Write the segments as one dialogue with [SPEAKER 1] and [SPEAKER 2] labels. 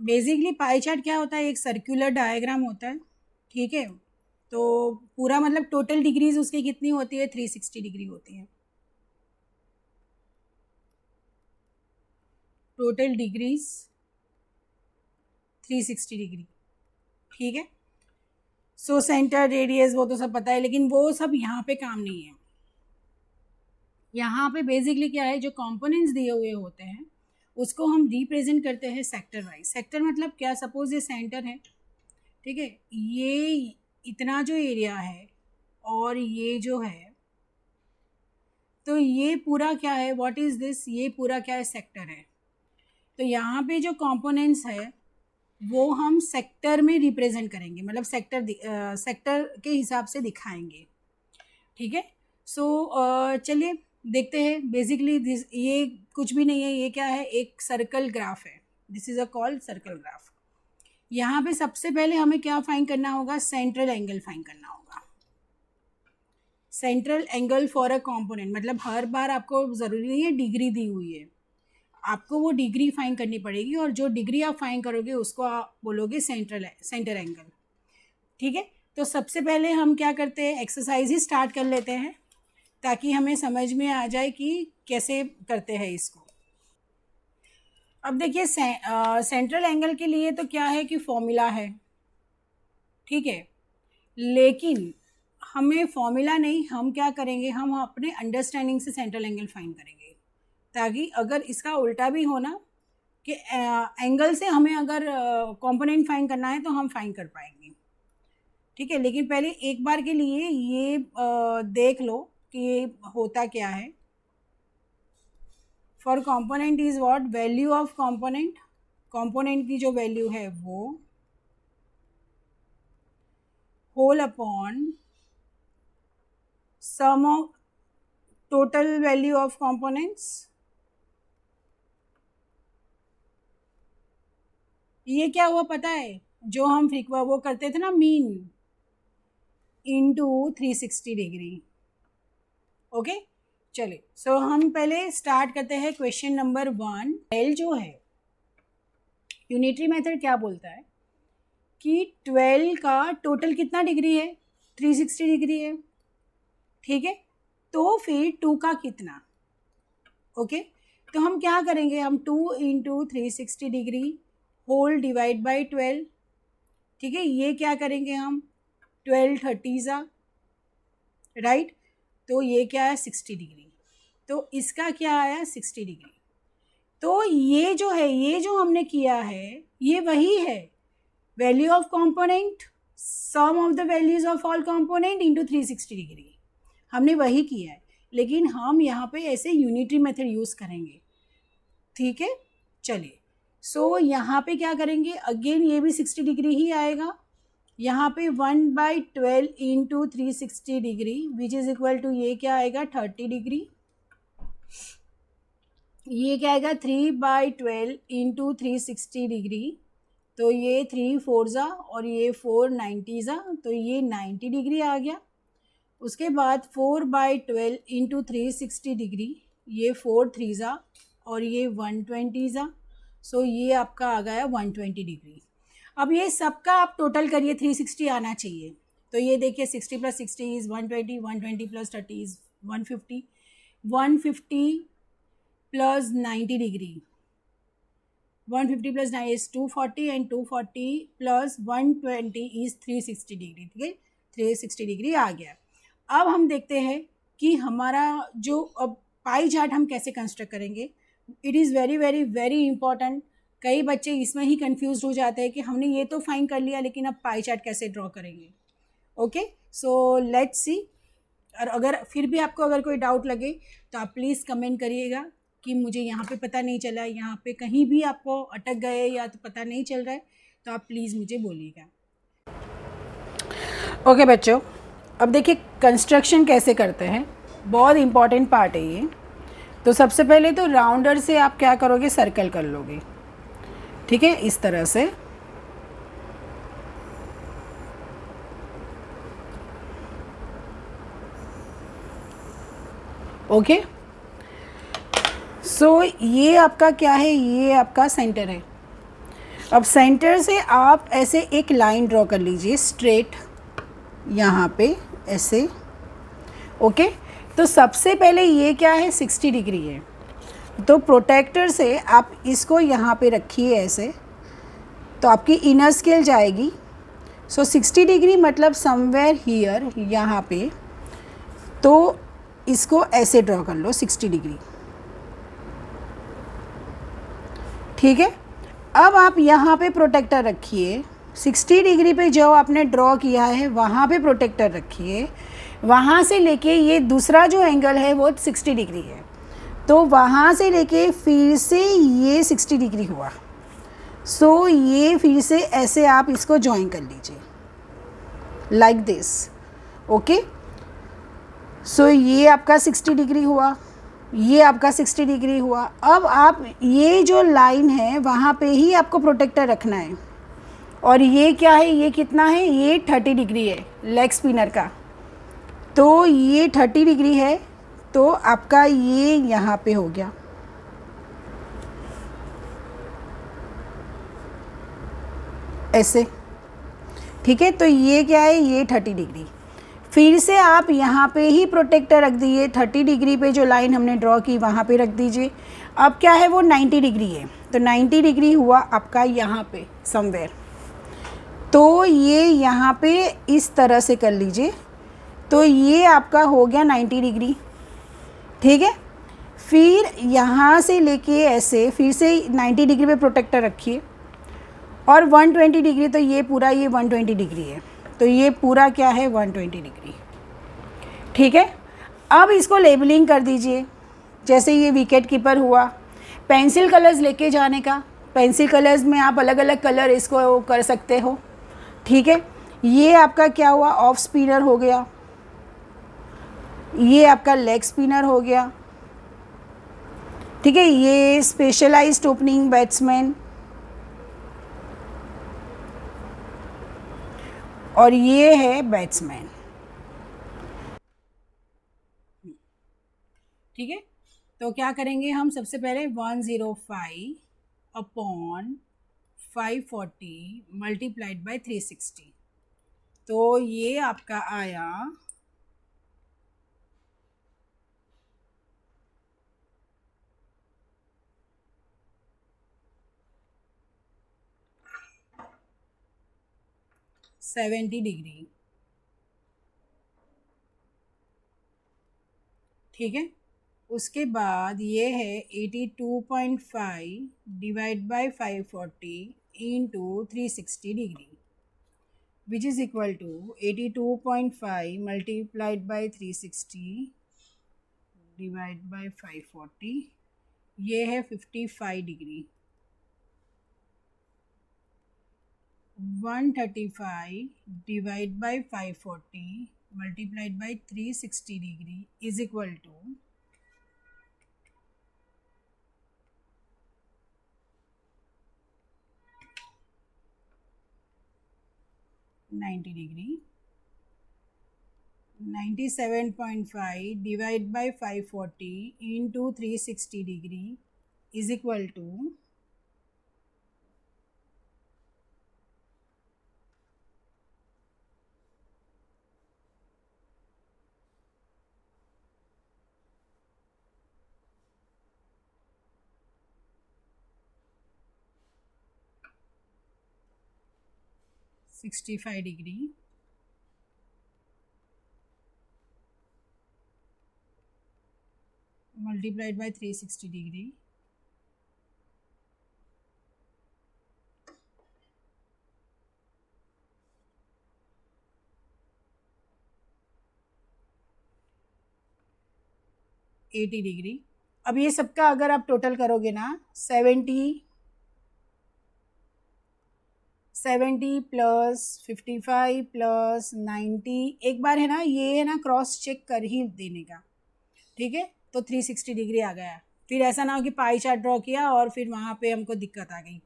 [SPEAKER 1] Basically pie chart क्या होता है, एक सर्कुलर डायग्राम होता है, ठीक है। तो पूरा मतलब टोटल डिग्रीज उसकी कितनी होती है, 360 डिग्री होती है। टोटल डिग्रीज 360 डिग्री, ठीक है। सो सेंटर, रेडियस, वो तो सब पता है, लेकिन वो सब यहाँ पे काम नहीं है। यहाँ पे बेसिकली क्या है, जो कंपोनेंट्स दिए हुए होते हैं उसको हम रिप्रेजेंट करते हैं सेक्टर वाइज। सेक्टर मतलब क्या, सपोज ये सेंटर है, ठीक है, ये इतना जो एरिया है और ये जो है, तो ये पूरा क्या है, व्हाट इज दिस, ये पूरा क्या है, सेक्टर है। तो यहाँ पे जो कंपोनेंट्स है वो हम सेक्टर में रिप्रेजेंट करेंगे, मतलब सेक्टर के हिसाब से दिखाएंगे, ठीक है। सो चलिए देखते हैं। बेसिकली दिस, ये कुछ भी नहीं है, ये क्या है, एक सर्कल ग्राफ है। This is a called circle graph. यहाँ पे सबसे पहले हमें क्या फाइंड करना होगा, सेंट्रल एंगल फाइंड करना होगा। Central angle for a component, मतलब हर बार आपको ज़रूरी नहीं है डिग्री दी हुई है, आपको वो डिग्री फाइंड करनी पड़ेगी, और जो डिग्री आप फाइंड करोगे उसको आप बोलोगे सेंटर एंगल, ठीक है। तो सबसे पहले हम क्या करते हैं, एक्सरसाइज ही स्टार्ट कर लेते हैं ताकि हमें समझ में आ जाए कि कैसे करते हैं इसको। अब देखिए सेंट्रल एंगल के लिए तो क्या है कि फॉर्मूला है, ठीक है, लेकिन हमें फॉर्मूला नहीं, हम क्या करेंगे, हम अपने अंडरस्टैंडिंग से सेंट्रल एंगल फाइंड करेंगे, ताकि अगर इसका उल्टा भी हो ना कि एंगल से हमें अगर कंपोनेंट फाइंड करना है तो हम फाइंड कर पाएंगे, ठीक है। लेकिन पहले एक बार के लिए ये देख लो कि ये होता क्या है। For component is what, value of component, component की जो वैल्यू है वो whole upon sum of total value of components. ये क्या हुआ पता है, जो हम वो करते थे ना, मीन इनटू 360 डिग्री, ओके। चलिए सो हम पहले स्टार्ट करते हैं क्वेश्चन नंबर 1। एल जो है, यूनिटरी मेथड क्या बोलता है कि 12 का टोटल कितना डिग्री है, 360 डिग्री है, ठीक है। तो फिर 2 का कितना, ओके। तो हम क्या करेंगे, हम 2 into 360 degree whole divide by 12, ठीक है। ये क्या करेंगे हम, 12 30 राइट, तो ये क्या है 60 डिग्री, तो इसका क्या आया 60 डिग्री। तो ये जो है, ये जो हमने किया है ये वही है, value of component sum of the values of all component into 360 degree, हमने वही किया है, लेकिन हम यहाँ पे ऐसे यूनिटरी मेथड यूज़ करेंगे, ठीक है। चलिए सो यहाँ पे क्या करेंगे, अगेन ये भी 60 डिग्री ही आएगा, यहाँ पे 1/12 into 360 degree which is equal to, ये क्या आएगा 30 डिग्री, ये क्या आएगा 3/12 इंटू 360 डिग्री, तो ये 3 4 ज़ा और ये 4 90 ज़ा, तो ये 90 डिग्री आ गया। उसके बाद 4/12 इंटू 360 डिग्री, ये 4 3 ज़ा और ये 120 ज़ा, सो ये आपका आ गया 120 डिग्री। अब ये सबका आप टोटल करिए, 360 आना चाहिए, तो ये देखिए 60 + 60 is 120, 120 + 30 is 150, 150 + 90 degree, 150 + 9 is 240 and 240 + 120 is 360 degree, ठीक है, 360 डिग्री आ गया। अब हम देखते हैं कि हमारा जो अब पाई चार्ट हम कैसे कंस्ट्रक्ट करेंगे। It is very very very important. कई बच्चे इसमें ही कंफ्यूज हो जाते हैं कि हमने ये तो फाइंड कर लिया, लेकिन अब पाई चार्ट कैसे ड्रॉ करेंगे। Okay, so let's see. और अगर फिर भी आपको अगर कोई डाउट लगे तो आप प्लीज़ कमेंट करिएगा कि मुझे यहाँ पे पता नहीं चला, यहाँ पे कहीं भी आपको अटक गए या तो पता नहीं चल रहा है, तो आप प्लीज़ मुझे बोलिएगा। ओके बच्चों, अब देखिए कंस्ट्रक्शन कैसे करते हैं, बहुत इम्पॉर्टेंट पार्ट है ये। तो सबसे पहले तो राउंडर से आप क्या करोगे, सर्कल कर लोगे, ठीक है, इस तरह से। ओके, सो ये आपका क्या है, ये आपका सेंटर है। अब सेंटर से आप ऐसे एक लाइन ड्रॉ कर लीजिए स्ट्रेट यहाँ पे ऐसे। ओके, तो सबसे पहले ये क्या है 60 डिग्री है, तो प्रोटेक्टर से आप इसको यहाँ पे रखिए ऐसे, तो आपकी इनर स्केल जाएगी। सो 60 डिग्री मतलब समवेयर हियर यहाँ पे, तो इसको ऐसे ड्रॉ कर लो 60 डिग्री। ठीक है, अब आप यहाँ पे प्रोटेक्टर रखिए 60 डिग्री पे जो आपने ड्रॉ किया है वहाँ पे प्रोटेक्टर रखिए। वहाँ से लेके ये दूसरा जो एंगल है वो 60 डिग्री है, तो वहाँ से लेके फिर से ये 60 डिग्री हुआ। सो ये फिर से ऐसे आप इसको जॉइन कर लीजिए लाइक दिस। ओके, सो ये आपका 60 डिग्री हुआ, ये आपका 60 डिग्री हुआ। अब आप ये जो लाइन है वहाँ पे ही आपको प्रोटेक्टर रखना है, और ये क्या है, ये कितना है, ये 30 डिग्री है लेग स्पिनर का, तो ये 30 डिग्री है, तो आपका ये यहाँ पे हो गया। ऐसे, ठीक है, तो ये क्या है, ये 30 डिग्री। फिर से आप यहाँ पे ही प्रोटेक्टर रख दीजिए 30 डिग्री पे, जो लाइन हमने ड्रॉ की वहाँ पे रख दीजिए। अब क्या है, वो 90 डिग्री है, तो 90 डिग्री हुआ आपका यहाँ पे समवेयर, तो ये यहाँ पे इस तरह से कर लीजिए, तो ये आपका हो गया 90 डिग्री। ठीक है, फिर यहाँ से लेके ऐसे फिर से 90 डिग्री पे प्रोटेक्टर रखिए, और 120 डिग्री, तो ये पूरा ये 120 डिग्री है, तो ये पूरा क्या है 120 डिग्री। ठीक है, अब इसको लेबलिंग कर दीजिए। जैसे ये विकेट कीपर हुआ, पेंसिल कलर्स लेके जाने का, पेंसिल कलर्स में आप अलग अलग कलर इसको कर सकते हो। ठीक है, ये आपका क्या हुआ, ऑफ स्पिनर हो गया, ये आपका लेग स्पिनर हो गया। ठीक है, ये स्पेशलाइज्ड ओपनिंग बैट्समैन, और ये है बैट्समैन। ठीक है, तो क्या करेंगे हम, सबसे पहले 105 अपॉन 540 मल्टीप्लाइड बाय 360, तो ये आपका आया 70 डिग्री। ठीक है, उसके बाद ये है 82.5 divide by 540 into 360 degree, which is equal to 82.5 multiplied by 360 divide by 540, ये है 55 degree. 135 divide by 540 multiplied by 360 degree is equal to 90 degree. 97.5 divided by 540 into 360 degree is equal to 65 degree multiplied by 360 degree $80 degree. अब ये सबका अगर आप total करोगे ना 70 plus 55 plus 90, एक बार है ना ये है ना क्रॉस चेक कर ही देने का। ठीक है, तो 360 डिग्री आ गया। फिर ऐसा ना हो कि पाई चार्ट ड्रॉ किया और फिर वहाँ पे हमको दिक्कत आ गई।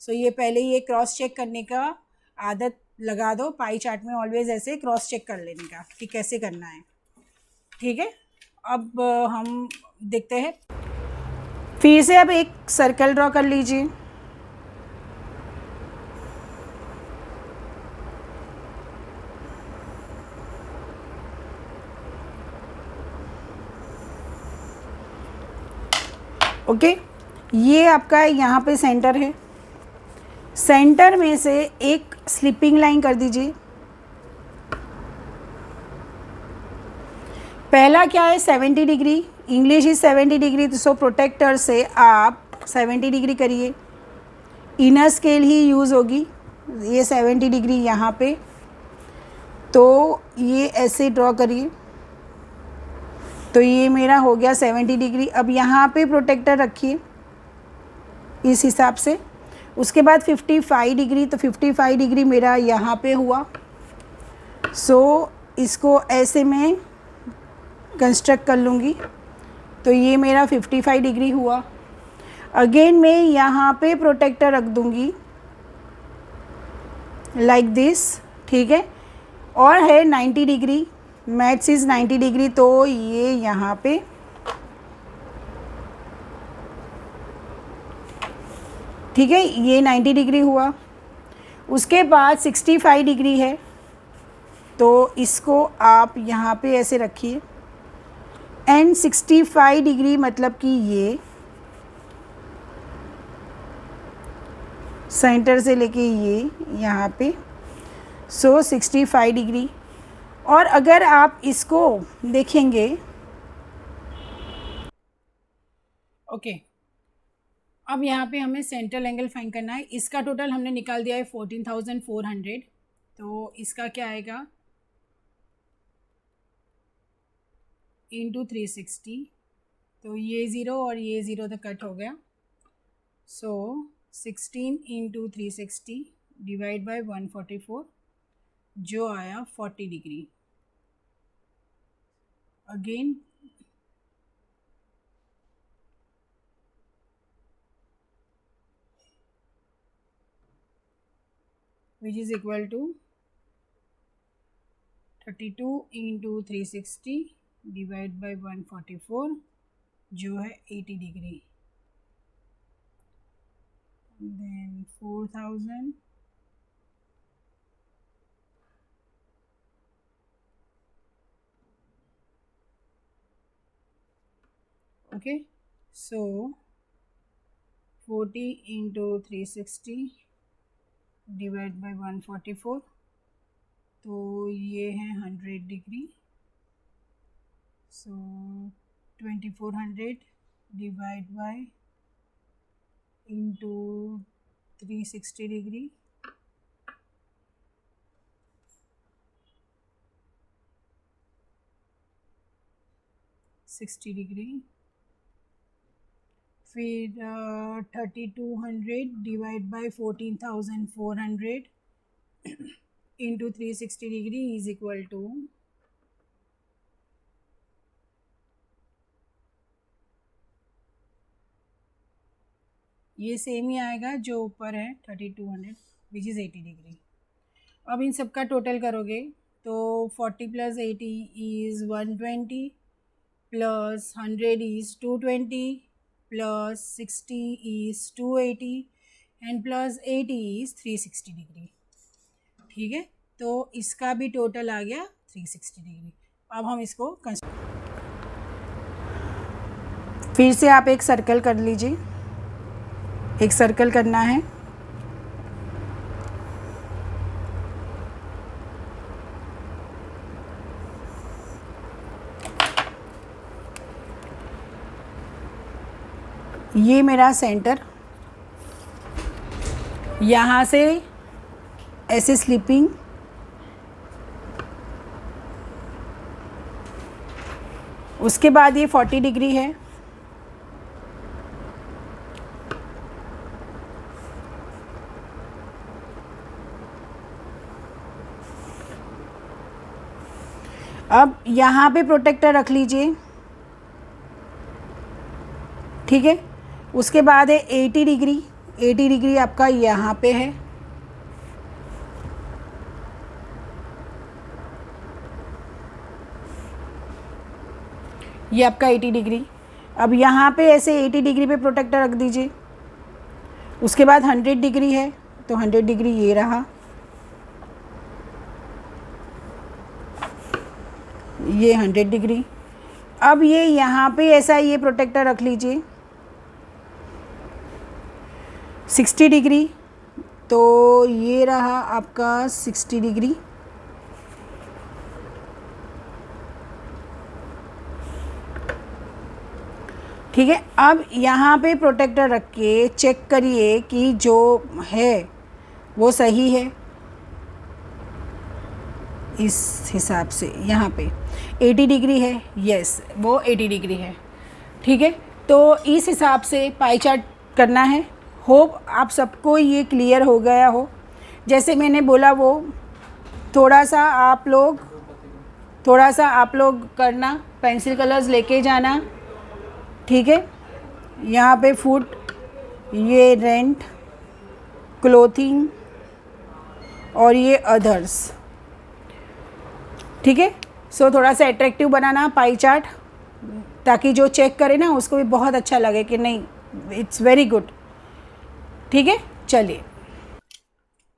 [SPEAKER 1] सो ये पहले ये क्रॉस चेक करने का आदत लगा दो, पाई चार्ट में ऑलवेज ऐसे क्रॉस चेक कर लेने का कि कैसे करना है। ठीक है, अब हम देखते हैं। फिर से अब एक सर्कल ड्रॉ कर लीजिए। ओके, ये आपका यहाँ पे सेंटर है, सेंटर में से एक स्लिपिंग लाइन कर दीजिए। पहला क्या है 70 डिग्री, इंग्लिश इज 70 डिग्री, तो सो प्रोटेक्टर से आप 70 डिग्री करिए, इनर स्केल ही यूज़ होगी, ये 70 डिग्री यहाँ पे, तो ये ऐसे ड्रॉ करिए, तो ये मेरा हो गया 70 डिग्री। अब यहाँ पे प्रोटेक्टर रखिए इस हिसाब से, उसके बाद 55 डिग्री, तो 55 डिग्री मेरा यहाँ पे हुआ। सो इसको ऐसे मैं कंस्ट्रक्ट कर लूँगी, तो ये मेरा 55 डिग्री हुआ। अगेन मैं यहाँ पे प्रोटेक्टर रख दूँगी लाइक दिस, ठीक है, और है 90 डिग्री, मैथ्स इज़ 90 डिग्री, तो ये यहाँ पे ठीक है, ये 90 डिग्री हुआ। उसके बाद 65 डिग्री है, तो इसको आप यहाँ पे ऐसे रखिए, एंड 65 डिग्री मतलब कि ये सेंटर से लेके ये यहाँ पे, सो 65 डिग्री। और अगर आप इसको देखेंगे, ओके, अब यहाँ पे हमें सेंट्रल एंगल फाइंड करना है। इसका टोटल हमने निकाल दिया है 14,400, तो इसका क्या आएगा इंटू 360, तो ये ज़ीरो और ये ज़ीरो तो कट हो गया, सो 16 इंटू 360 डिवाइड बाय 144, जो आया 40 degree. Again which is equal to 32 into 360 divide by 144, जो है 80 degree. Then 4000 okay, so 40 into 360 divide by 144, तो ये है 100 degree, so 2400 divide by into 360 degree, sixty degree, फिर 3200 divide by 14,400 into 360 degree is equal to ये same ही आएगा जो ऊपर है 3200 विच इज़ 80 डिग्री। अब इन सब का टोटल करोगे तो 40 plus 80 is 120 plus 100 is 220 plus 60 is 280 and plus 80 is 360 degree. ठीक है, तो इसका भी टोटल आ गया 360 डिग्री। अब हम इसको फिर से आप एक सर्कल कर लीजिए, एक सर्कल करना है। ये मेरा सेंटर, यहाँ से ऐसे स्लिपिंग, उसके बाद ये 40 डिग्री है, अब यहाँ पे प्रोटेक्टर रख लीजिए। ठीक है, उसके बाद है 80 डिग्री, 80 डिग्री आपका यहाँ पे है, ये आपका 80 डिग्री। अब यहाँ पे ऐसे 80 डिग्री पे प्रोटेक्टर रख दीजिए। उसके बाद 100 डिग्री है, तो 100 डिग्री ये रहा, ये 100 डिग्री। अब ये यहाँ पे ऐसा ये प्रोटेक्टर रख लीजिए, 60 डिग्री, तो ये रहा आपका 60 डिग्री। ठीक है, अब यहाँ पे प्रोटेक्टर रख के चेक करिए कि जो है वो सही है। इस हिसाब से यहाँ पे 80 डिग्री है, यस वो 80 डिग्री है। ठीक है, तो इस हिसाब से पाई चार्ट करना है। होप आप सबको ये क्लियर हो गया हो। जैसे मैंने बोला वो थोड़ा सा आप लोग करना, पेंसिल कलर्स लेके जाना। ठीक है, यहाँ पे फूड, ये रेंट, क्लोथिंग और ये अदर्स। ठीक है, सो थोड़ा सा अट्रैक्टिव बनाना पाई चार्ट, ताकि जो चेक करे ना उसको भी बहुत अच्छा लगे कि नहीं इट्स वेरी गुड। ठीक है, चलिए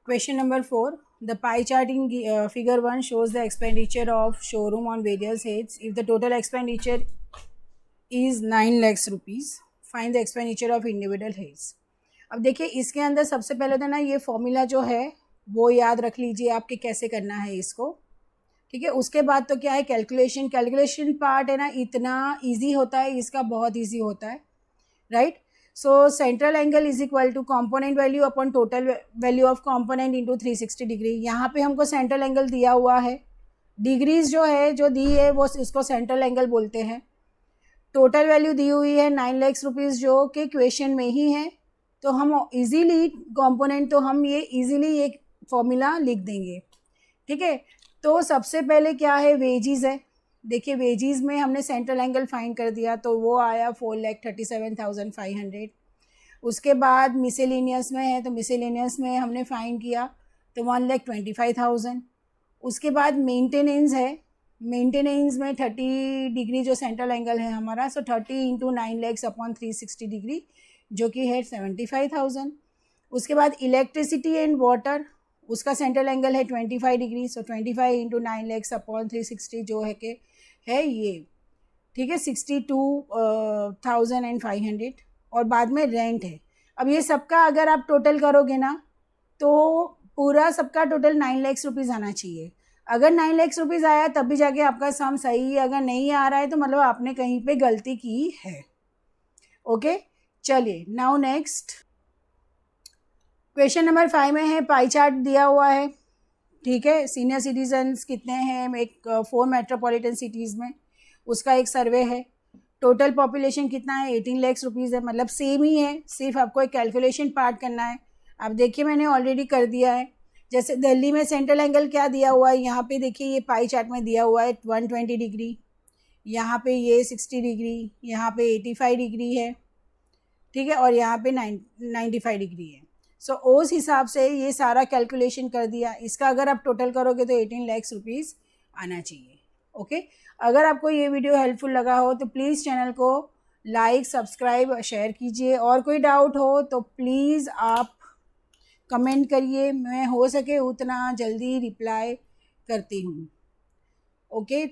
[SPEAKER 1] question number 4, the pie chart in figure 1 shows the expenditure of showroom on various heads. If the total expenditure is 9 lakhs rupees, find the expenditure of individual heads. अब देखिए इसके अंदर सबसे पहले तो ना ये फॉर्मूला जो है वो याद रख लीजिए आपके कैसे करना है इसको। ठीक है, उसके बाद तो क्या है कैलकुलेशन पार्ट है ना, इतना इजी होता है, इसका बहुत इजी होता है, right. So central angle is equal to component value upon total value of component into 360 degree. यहाँ पे हमको सेंट्रल एंगल दिया हुआ है, डिग्रीज जो है जो दी है वो इसको सेंट्रल एंगल बोलते हैं। टोटल वैल्यू दी हुई है 9 लाख रुपीज़ जो कि क्वेश्चन में ही है, तो हम इजीली कंपोनेंट तो हम ये इजीली एक फॉर्मूला लिख देंगे। ठीक है, तो सबसे पहले क्या है, वेजीज है। देखिए वेजीज में हमने सेंट्रल एंगल फाइंड कर दिया तो वो आया 4,37,500। उसके बाद मिसेलेनियस में है तो मिसेलेनियस में हमने फाइंड किया तो 1,25,000। उसके बाद मेंटेनेंस है, मेंटेनेंस में 30 डिग्री जो सेंट्रल एंगल है हमारा, सो 30 इंटू 9 lakhs अपॉन 360 डिग्री जो कि है 75,000। उसके बाद इलेक्ट्रिसिटी एंड वाटर, उसका सेंट्रल एंगल है 25 डिग्री, सो 25 इंटू 9 lakhs अपॉन 360 जो है कि है ये। ठीक है, 62,500। और बाद में रेंट है। अब ये सबका अगर आप टोटल करोगे ना तो पूरा सबका टोटल 9 lakhs रुपीज़ आना चाहिए। अगर 9 lakhs रुपीज़ आया तब भी जाके आपका सम सही है, अगर नहीं आ रहा है तो मतलब आपने कहीं पे गलती की है। ओके, चलिए नाउ नेक्स्ट क्वेश्चन नंबर 5 में है पाई चार्ट दिया हुआ है। ठीक है, सीनियर सिटीजन्स कितने हैं एक 4 मेट्रोपॉलिटन सिटीज़ में, उसका एक सर्वे है। टोटल पॉपुलेशन कितना है, 18 lakhs रुपीज़ है, मतलब सेम ही है, सिर्फ आपको एक कैलकुलेशन पार्ट करना है। अब देखिए मैंने ऑलरेडी कर दिया है। जैसे दिल्ली में सेंट्रल एंगल क्या दिया हुआ है, यहाँ पे देखिए ये पाई चार्ट में दिया हुआ है 120 डिग्री, यहाँ पे ये 60 डिग्री, यहाँ पे 85 डिग्री है। ठीक है, और यहाँ पे 95 डिग्री है। सो उस हिसाब से ये सारा कैलकुलेशन कर दिया। इसका अगर आप टोटल करोगे तो 18 lakhs रुपीज़ आना चाहिए। ओके, अगर आपको ये वीडियो हेल्पफुल लगा हो तो प्लीज़ चैनल को लाइक, सब्सक्राइब, शेयर कीजिए। और कोई डाउट हो तो प्लीज़ आप कमेंट करिए, मैं हो सके उतना जल्दी रिप्लाई करती हूँ। ओके।